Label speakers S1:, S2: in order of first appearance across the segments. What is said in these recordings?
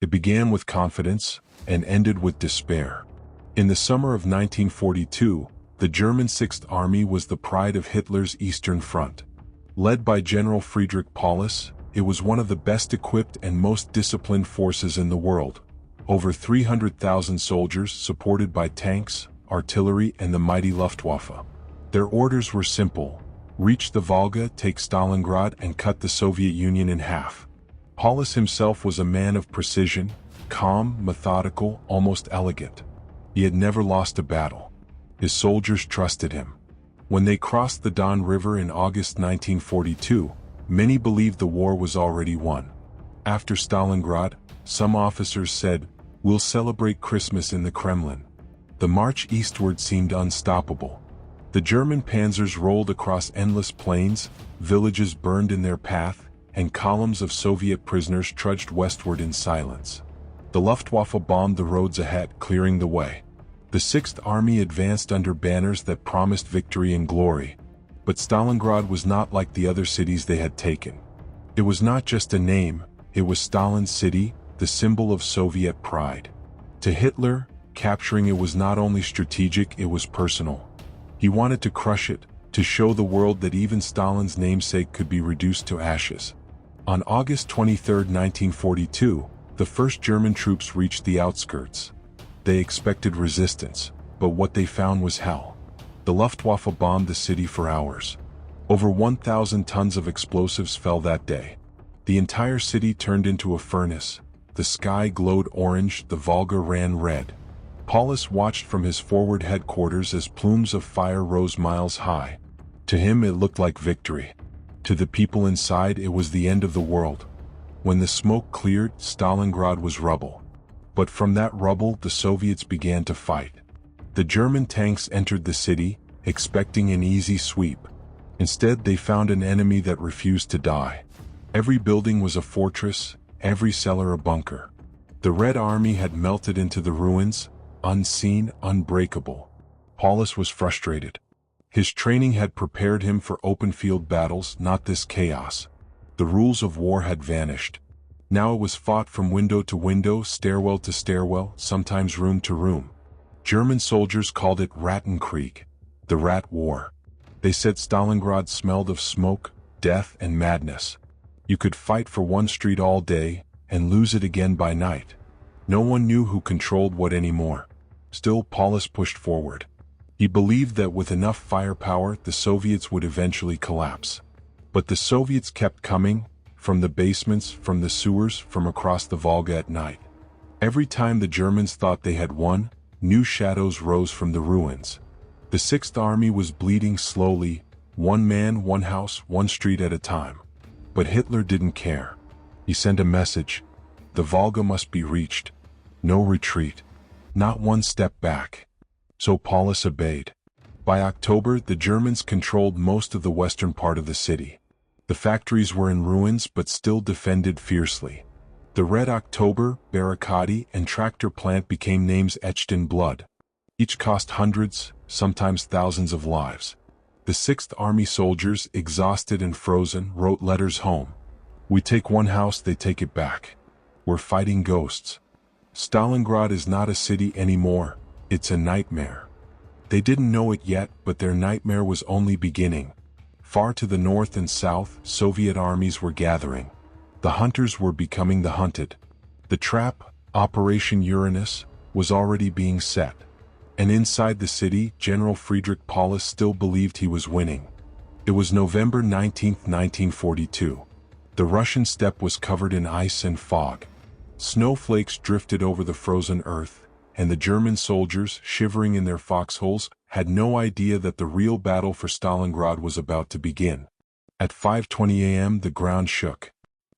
S1: It began with confidence and ended with despair. In the summer of 1942, the German Sixth Army was the pride of Hitler's Eastern Front. Led by General Friedrich Paulus, it was one of the best equipped and most disciplined forces in the world. Over 300,000 soldiers supported by tanks, artillery, and the mighty Luftwaffe. Their orders were simple: reach the Volga, take Stalingrad, and cut the Soviet Union in half. Paulus himself was a man of precision, calm, methodical, almost elegant. He had never lost a battle. His soldiers trusted him. When they crossed the Don River in August 1942, many believed the war was already won. After Stalingrad, some officers said, "We'll celebrate Christmas in the Kremlin." The march eastward seemed unstoppable. The German panzers rolled across endless plains, villages burned in their path, and columns of Soviet prisoners trudged westward in silence. The Luftwaffe bombed the roads ahead, clearing the way. The Sixth Army advanced under banners that promised victory and glory. But Stalingrad was not like the other cities they had taken. It was not just a name, it was Stalin's city, the symbol of Soviet pride. To Hitler, capturing it was not only strategic, it was personal. He wanted to crush it, to show the world that even Stalin's namesake could be reduced to ashes. On August 23, 1942, the first German troops reached the outskirts. They expected resistance, but what they found was hell. The Luftwaffe bombed the city for hours. Over 1,000 tons of explosives fell that day. The entire city turned into a furnace. The sky glowed orange, the Volga ran red. Paulus watched from his forward headquarters as plumes of fire rose miles high. To him it looked like victory. To the people inside it was the end of the world. When the smoke cleared, Stalingrad was rubble. But from that rubble the Soviets began to fight. The German tanks entered the city, expecting an easy sweep. Instead they found an enemy that refused to die. Every building was a fortress, every cellar a bunker. The Red Army had melted into the ruins, unseen, unbreakable. Paulus was frustrated. His training had prepared him for open field battles, not this chaos. The rules of war had vanished. Now it was fought from window to window, stairwell to stairwell, sometimes room to room. German soldiers called it Rattenkrieg, the Rat War. They said Stalingrad smelled of smoke, death, and madness. You could fight for one street all day, and lose it again by night. No one knew who controlled what anymore. Still, Paulus pushed forward. He believed that with enough firepower, the Soviets would eventually collapse. But the Soviets kept coming, from the basements, from the sewers, from across the Volga at night. Every time the Germans thought they had won, new shadows rose from the ruins. The Sixth Army was bleeding slowly, one man, one house, one street at a time. But Hitler didn't care. He sent a message: the Volga must be reached. No retreat. Not one step back. So Paulus obeyed. By October, the Germans controlled most of the western part of the city. The factories were in ruins but still defended fiercely. The Red October, Barricade, and Tractor Plant became names etched in blood. Each cost hundreds, sometimes thousands of lives. The Sixth Army soldiers, exhausted and frozen, wrote letters home. "We take one house, they take it back. We're fighting ghosts. Stalingrad is not a city anymore, it's a nightmare." They didn't know it yet, but their nightmare was only beginning. Far to the north and south, Soviet armies were gathering. The hunters were becoming the hunted. The trap, Operation Uranus, was already being set. And inside the city, General Friedrich Paulus still believed he was winning. It was November 19, 1942. The Russian steppe was covered in ice and fog. Snowflakes drifted over the frozen earth, and the German soldiers, shivering in their foxholes, had no idea that the real battle for Stalingrad was about to begin. At 5:20 a.m. the ground shook.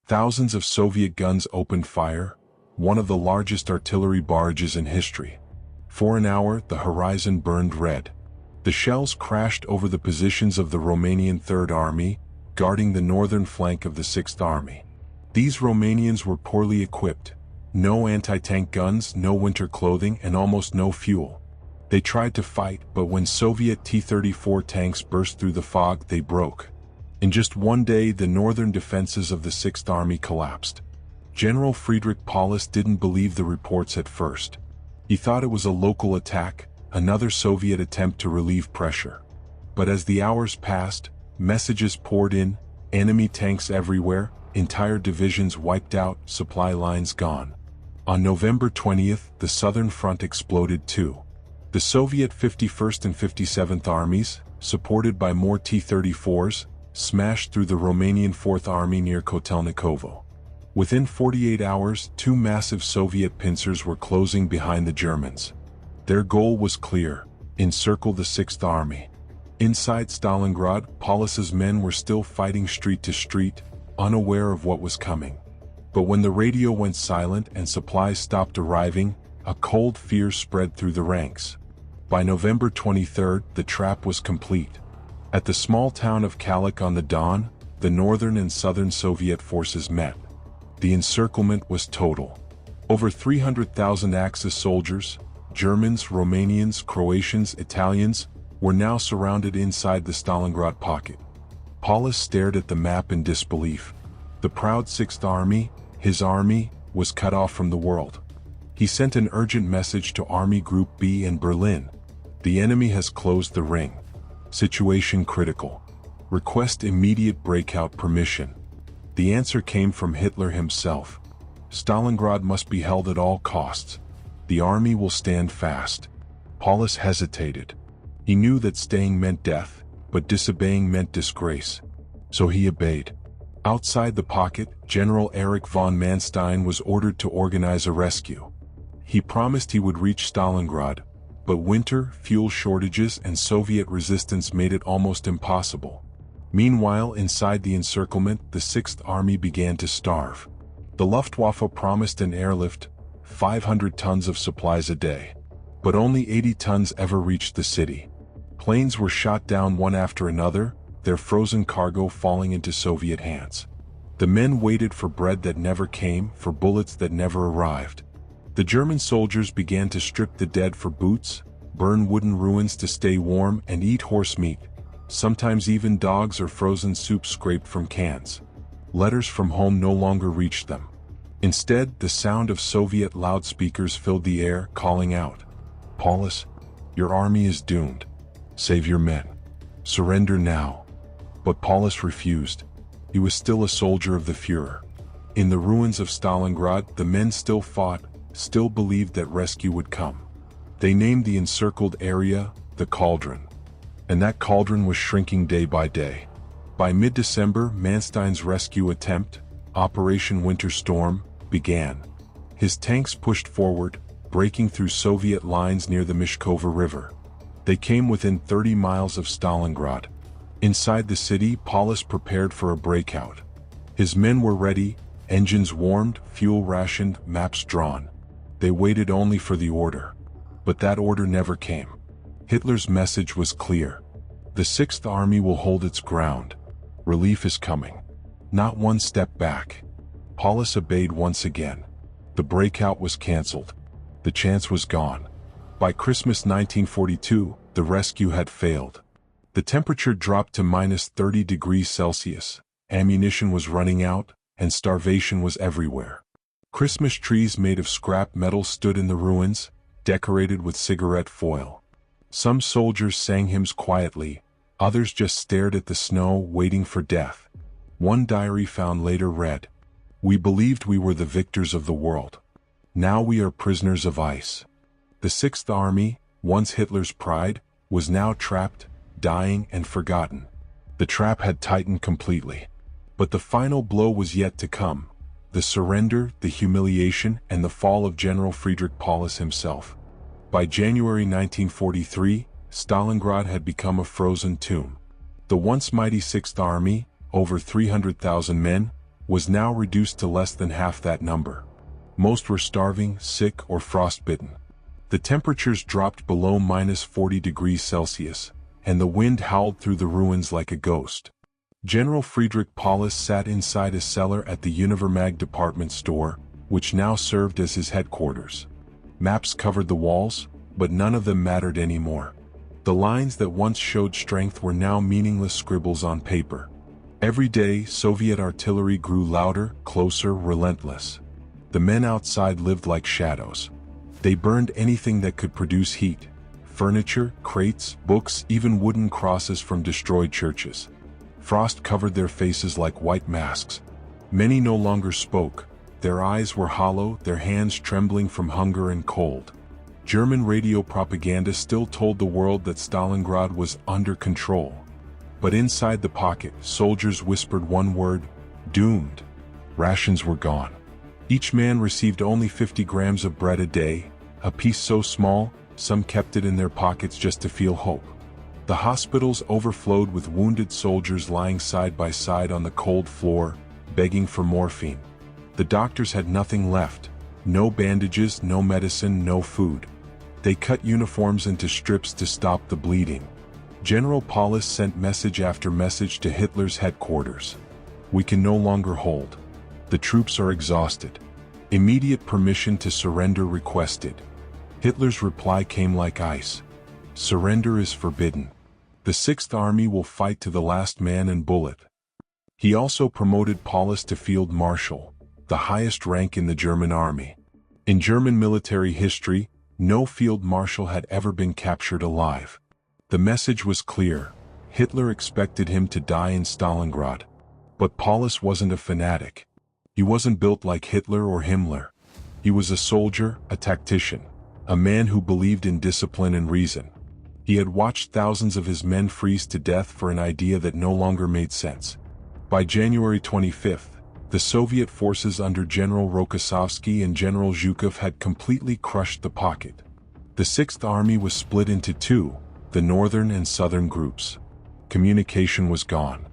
S1: Thousands of Soviet guns opened fire, one of the largest artillery barrages in history. For an hour, the horizon burned red. The shells crashed over the positions of the Romanian Third Army, guarding the northern flank of the Sixth Army. These Romanians were poorly equipped. No anti-tank guns, no winter clothing, and almost no fuel. They tried to fight, but when Soviet T-34 tanks burst through the fog, they broke. In just one day, the northern defenses of the Sixth Army collapsed. General Friedrich Paulus didn't believe the reports at first. He thought it was a local attack, another Soviet attempt to relieve pressure. But as the hours passed, messages poured in, enemy tanks everywhere, entire divisions wiped out, supply lines gone. On November 20th, the Southern Front exploded too. The Soviet 51st and 57th Armies, supported by more T-34s, smashed through the Romanian 4th Army near Kotelnikovo. Within 48 hours, two massive Soviet pincers were closing behind the Germans. Their goal was clear: encircle the 6th Army. Inside Stalingrad, Paulus's men were still fighting street to street, unaware of what was coming. But when the radio went silent and supplies stopped arriving, a cold fear spread through the ranks. By November 23rd, the trap was complete. At the small town of Kalik on the Don, the northern and southern Soviet forces met. The encirclement was total. Over 300,000 Axis soldiers, Germans, Romanians, Croatians, Italians, were now surrounded inside the Stalingrad pocket. Paulus stared at the map in disbelief. The proud 6th Army, his army, was cut off from the world. He sent an urgent message to Army Group B in Berlin. The enemy has closed the ring. Situation critical. Request immediate breakout permission. The answer came from Hitler himself. Stalingrad must be held at all costs. The army will stand fast. Paulus hesitated. He knew that staying meant death, but disobeying meant disgrace. So he obeyed. Outside the pocket, General Erich von Manstein was ordered to organize a rescue. He promised he would reach Stalingrad, but winter, fuel shortages, and Soviet resistance made it almost impossible. Meanwhile, inside the encirclement, the 6th Army began to starve. The Luftwaffe promised an airlift, 500 tons of supplies a day. But only 80 tons ever reached the city. Planes were shot down one after another, their frozen cargo falling into Soviet hands. The men waited for bread that never came, for bullets that never arrived. The German soldiers began to strip the dead for boots, burn wooden ruins to stay warm, and eat horse meat, sometimes even dogs or frozen soup scraped from cans. Letters from home no longer reached them. Instead, the sound of Soviet loudspeakers filled the air, calling out, "Paulus, your army is doomed. Save your men. Surrender now." But Paulus refused. He was still a soldier of the Führer. In the ruins of Stalingrad, the men still fought, still believed that rescue would come. They named the encircled area the Cauldron. And that cauldron was shrinking day by day. By mid-December, Manstein's rescue attempt, Operation Winter Storm, began. His tanks pushed forward, breaking through Soviet lines near the Mishkova River. They came within 30 miles of Stalingrad. Inside the city, Paulus prepared for a breakout. His men were ready, engines warmed, fuel rationed, maps drawn. They waited only for the order. But that order never came. Hitler's message was clear. The 6th Army will hold its ground. Relief is coming. Not one step back. Paulus obeyed once again. The breakout was cancelled. The chance was gone. By Christmas 1942, the rescue had failed. The temperature dropped to -30 degrees Celsius, ammunition was running out, and starvation was everywhere. Christmas trees made of scrap metal stood in the ruins, decorated with cigarette foil. Some soldiers sang hymns quietly, others just stared at the snow, waiting for death. One diary found later read, "We believed we were the victors of the world. Now we are prisoners of ice." The 6th Army, once Hitler's pride, was now trapped, dying, and forgotten. The trap had tightened completely. But the final blow was yet to come: the surrender, the humiliation, and the fall of General Friedrich Paulus himself. By January 1943, Stalingrad had become a frozen tomb. The once mighty 6th Army, over 300,000 men, was now reduced to less than half that number. Most were starving, sick, or frostbitten. The temperatures dropped below -40 degrees Celsius, and the wind howled through the ruins like a ghost. General Friedrich Paulus sat inside a cellar at the Univermag department store, which now served as his headquarters. Maps covered the walls, but none of them mattered anymore. The lines that once showed strength were now meaningless scribbles on paper. Every day, Soviet artillery grew louder, closer, relentless. The men outside lived like shadows. They burned anything that could produce heat: furniture, crates, books, even wooden crosses from destroyed churches. Frost covered their faces like white masks. Many no longer spoke. Their eyes were hollow, their hands trembling from hunger and cold. German radio propaganda still told the world that Stalingrad was under control. But inside the pocket, soldiers whispered one word: doomed. Rations were gone. Each man received only 50 grams of bread a day, a piece so small, some kept it in their pockets just to feel hope. The hospitals overflowed with wounded soldiers lying side by side on the cold floor, begging for morphine. The doctors had nothing left: no bandages, no medicine, no food. They cut uniforms into strips to stop the bleeding. General Paulus sent message after message to Hitler's headquarters. We can no longer hold. The troops are exhausted. Immediate permission to surrender requested. Hitler's reply came like ice. Surrender is forbidden. The Sixth Army will fight to the last man and bullet. He also promoted Paulus to Field Marshal, the highest rank in the German army. In German military history, no field marshal had ever been captured alive. The message was clear: Hitler expected him to die in Stalingrad. But Paulus wasn't a fanatic. He wasn't built like Hitler or Himmler. He was a soldier, a tactician, a man who believed in discipline and reason. He had watched thousands of his men freeze to death for an idea that no longer made sense. By January 25th, the Soviet forces under General Rokossovsky and General Zhukov had completely crushed the pocket. The Sixth Army was split into two, the northern and southern groups. Communication was gone.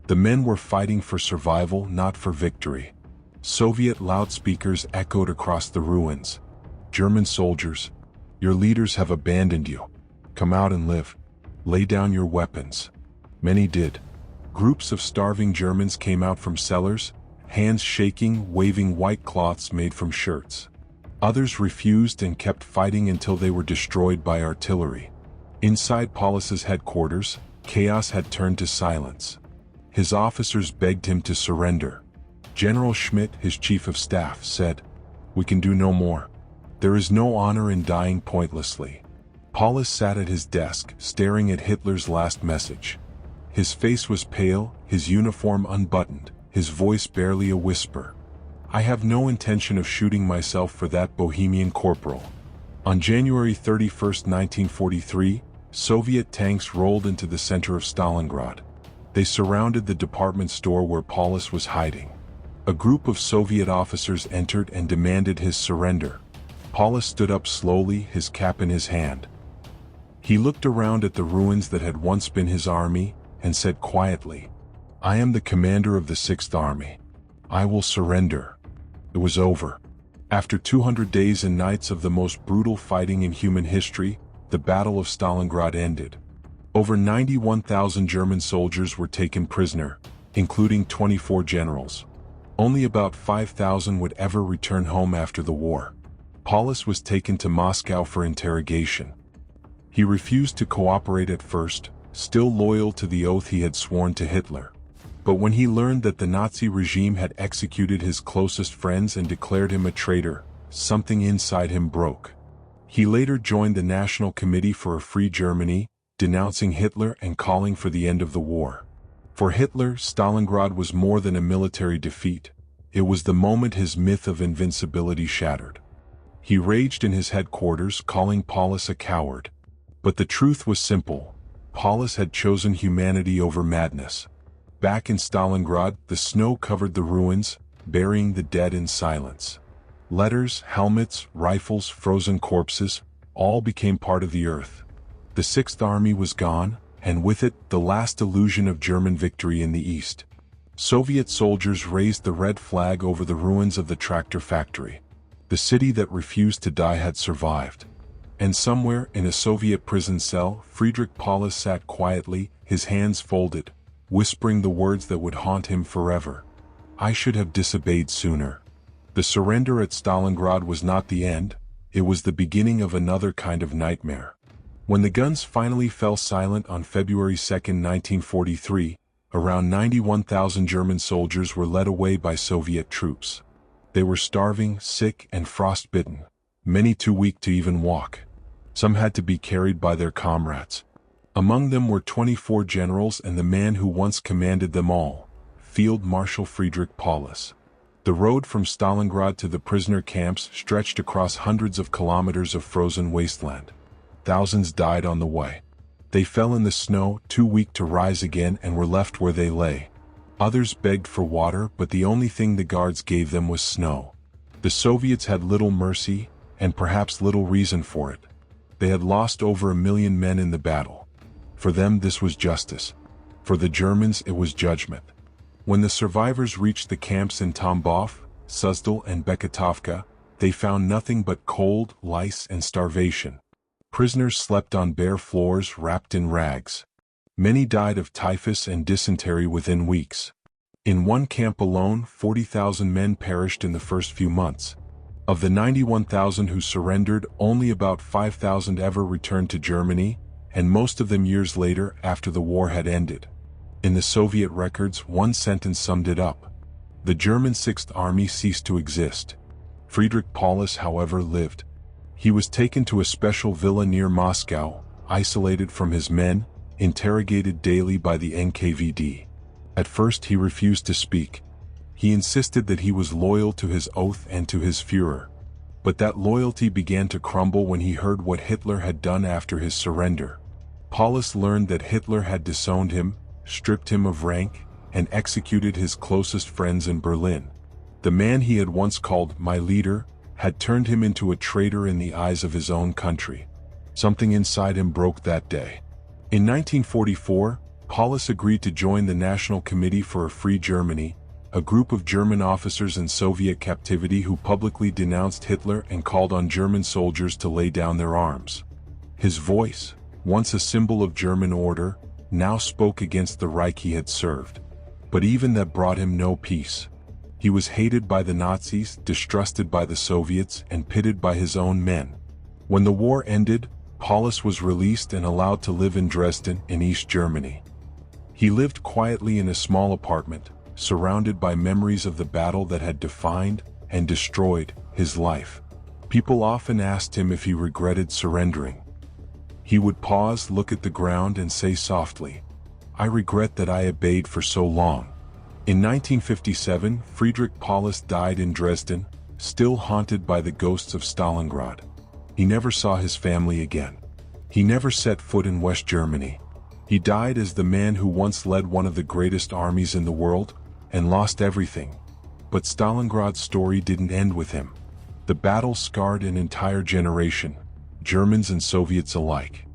S1: The men were fighting for survival, not for victory. Soviet loudspeakers echoed across the ruins. German soldiers, your leaders have abandoned you. Come out and live. Lay down your weapons. Many did. Groups of starving Germans came out from cellars, hands shaking, waving white cloths made from shirts. Others refused and kept fighting until they were destroyed by artillery. Inside Paulus's headquarters, chaos had turned to silence. His officers begged him to surrender. General Schmidt, his chief of staff, said, "We can do no more. There is no honor in dying pointlessly." Paulus sat at his desk, staring at Hitler's last message. His face was pale, his uniform unbuttoned, his voice barely a whisper. "I have no intention of shooting myself for that Bohemian corporal." On January 31, 1943, Soviet tanks rolled into the center of Stalingrad. They surrounded the department store where Paulus was hiding. A group of Soviet officers entered and demanded his surrender. Paulus stood up slowly, his cap in his hand. He looked around at the ruins that had once been his army, and said quietly, "I am the commander of the Sixth Army. I will surrender." It was over. After 200 days and nights of the most brutal fighting in human history, the Battle of Stalingrad ended. Over 91,000 German soldiers were taken prisoner, including 24 generals. Only about 5,000 would ever return home after the war. Paulus was taken to Moscow for interrogation. He refused to cooperate at first, still loyal to the oath he had sworn to Hitler. But when he learned that the Nazi regime had executed his closest friends and declared him a traitor, something inside him broke. He later joined the National Committee for a Free Germany, denouncing Hitler and calling for the end of the war. For Hitler, Stalingrad was more than a military defeat. It was the moment his myth of invincibility shattered. He raged in his headquarters, calling Paulus a coward. But the truth was simple. Paulus had chosen humanity over madness. Back in Stalingrad, the snow covered the ruins, burying the dead in silence. Letters, helmets, rifles, frozen corpses, all became part of the earth. The Sixth Army was gone, and with it, the last illusion of German victory in the east. Soviet soldiers raised the red flag over the ruins of the tractor factory. The city that refused to die had survived. And somewhere in a Soviet prison cell, Friedrich Paulus sat quietly, his hands folded, whispering the words that would haunt him forever. "I should have disobeyed sooner." The surrender at Stalingrad was not the end, it was the beginning of another kind of nightmare. When the guns finally fell silent on February 2, 1943, around 91,000 German soldiers were led away by Soviet troops. They were starving, sick, and frostbitten, many too weak to even walk. Some had to be carried by their comrades. Among them were 24 generals and the man who once commanded them all, Field Marshal Friedrich Paulus. The road from Stalingrad to the prisoner camps stretched across hundreds of kilometers of frozen wasteland. Thousands died on the way. They fell in the snow, too weak to rise again, and were left where they lay. Others begged for water, but the only thing the guards gave them was snow. The Soviets had little mercy, and perhaps little reason for it. They had lost over 1 million men in the battle. For them this was justice. For the Germans it was judgment. When the survivors reached the camps in Tambov, Suzdal, and Beketovka, they found nothing but cold, lice, and starvation. Prisoners slept on bare floors wrapped in rags. Many died of typhus and dysentery within weeks. In one camp alone, 40,000 men perished in the first few months. Of the 91,000 who surrendered, only about 5,000 ever returned to Germany, and most of them years later after the war had ended. In the Soviet records, one sentence summed it up. The German Sixth Army ceased to exist. Friedrich Paulus, however, lived. He was taken to a special villa near Moscow, isolated from his men, interrogated daily by the NKVD. At first he refused to speak. He insisted that he was loyal to his oath and to his Führer. But that loyalty began to crumble when he heard what Hitler had done after his surrender. Paulus learned that Hitler had disowned him, stripped him of rank, and executed his closest friends in Berlin. The man he had once called "my leader" had turned him into a traitor in the eyes of his own country. Something inside him broke that day. In 1944, Paulus agreed to join the National Committee for a Free Germany, a group of German officers in Soviet captivity who publicly denounced Hitler and called on German soldiers to lay down their arms. His voice, once a symbol of German order, now spoke against the Reich he had served. But even that brought him no peace. He was hated by the Nazis, distrusted by the Soviets, and pitted by his own men. When the war ended, Paulus was released and allowed to live in Dresden, in East Germany. He lived quietly in a small apartment, surrounded by memories of the battle that had defined and destroyed his life. People often asked him if he regretted surrendering. He would pause, look at the ground, and say softly, "I regret that I obeyed for so long." In 1957, Friedrich Paulus died in Dresden, still haunted by the ghosts of Stalingrad. He never saw his family again. He never set foot in West Germany. He died as the man who once led one of the greatest armies in the world, and lost everything. But Stalingrad's story didn't end with him. The battle scarred an entire generation, Germans and Soviets alike.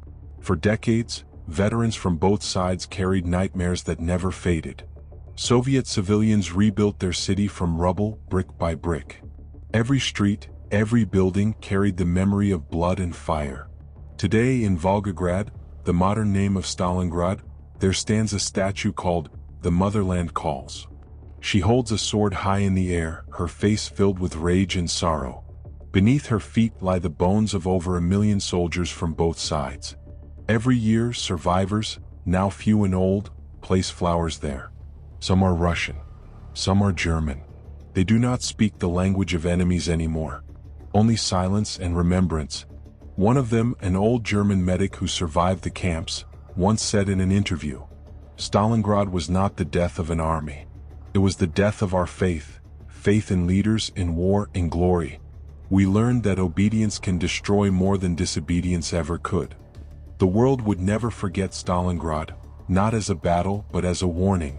S1: For decades, veterans from both sides carried nightmares that never faded. Soviet civilians rebuilt their city from rubble, brick by brick. Every street, every building carried the memory of blood and fire. Today in Volgograd, the modern name of Stalingrad, there stands a statue called "The Motherland Calls." She holds a sword high in the air, her face filled with rage and sorrow. Beneath her feet lie the bones of over 1 million soldiers from both sides. Every year, survivors, now few and old, place flowers there. Some are Russian. Some are German. They do not speak the language of enemies anymore. Only silence and remembrance. One of them, an old German medic who survived the camps, once said in an interview, "Stalingrad was not the death of an army. It was the death of our faith, faith in leaders, in war, in glory. We learned that obedience can destroy more than disobedience ever could." The world would never forget Stalingrad, not as a battle but as a warning.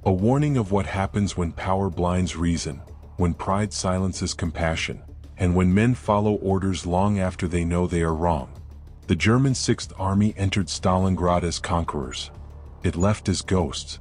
S1: A warning of what happens when power blinds reason, when pride silences compassion, and when men follow orders long after they know they are wrong. The German Sixth Army entered Stalingrad as conquerors. It left as ghosts.